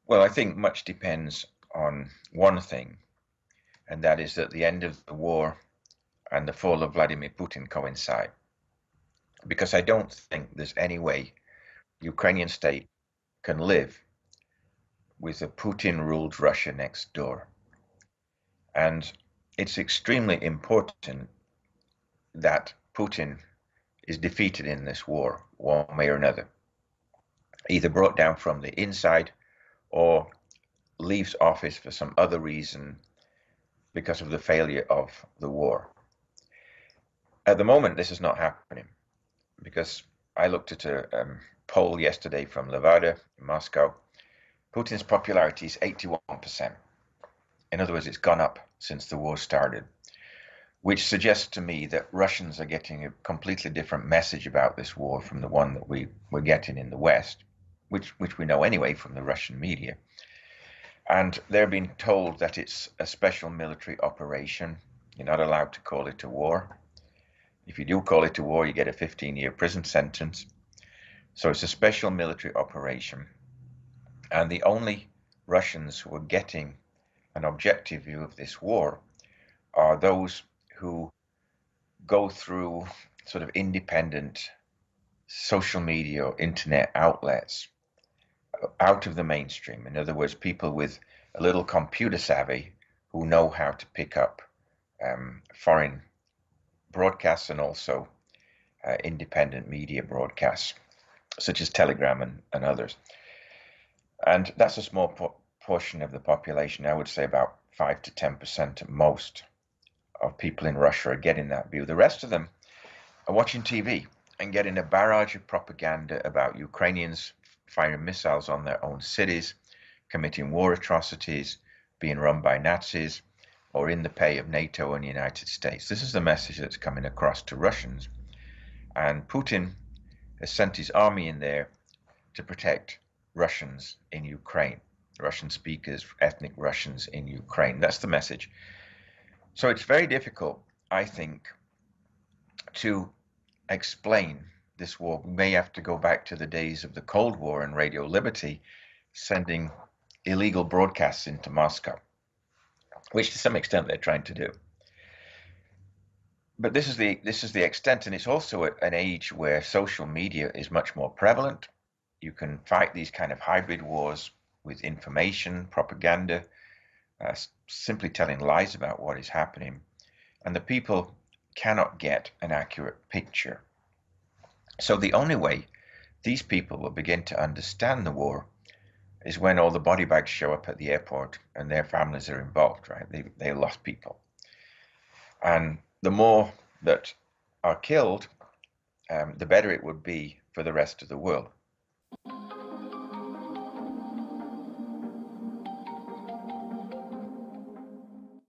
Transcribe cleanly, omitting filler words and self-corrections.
Well, I think much depends on one thing, and that is that the end of the war and the fall of Vladimir Putin coincide. Because I don't think there's any way the Ukrainian state can live with a Putin-ruled Russia next door. And it's extremely important that Putin is defeated in this war, one way or another, either brought down from the inside or leaves office for some other reason because of the failure of the war. At the moment, this is not happening because I looked at a poll yesterday from Levada in Moscow. Putin's popularity is 81%. In other words, it's gone up since the war started, which suggests to me that Russians are getting a completely different message about this war from the one that we were getting in the West, which we know anyway from the Russian media. And they're being told that it's a special military operation. You're not allowed to call it a war. If you do call it a war, you get a 15-year prison sentence. So it's a special military operation. And the only Russians who are getting an objective view of this war are those who go through sort of independent social media or internet outlets out of the mainstream. In other words, people with a little computer savvy who know how to pick up foreign broadcasts and also independent media broadcasts, such as Telegram and others. And that's a small portion of the population. I would say about 5 to 10% at most of people in Russia are getting that view. The rest of them are watching TV and getting a barrage of propaganda about Ukrainians firing missiles on their own cities, committing war atrocities, being run by Nazis, or in the pay of NATO and the United States. This is the message that's coming across to Russians. And Putin has sent his army in there to protect Russians in Ukraine, Russian speakers, ethnic Russians in Ukraine. That's the message. So it's very difficult, I think, to explain this war. We may have to go back to the days of the Cold War and Radio Liberty, sending illegal broadcasts into Moscow, which to some extent they're trying to do. But this is the extent, and it's also an age where social media is much more prevalent. You can fight these kind of hybrid wars with information, propaganda, simply telling lies about what is happening, and the people cannot get an accurate picture. So the only way these people will begin to understand the war is when all the body bags show up at the airport and their families are involved, right? They lost people. And the more that are killed, the better it would be for the rest of the world.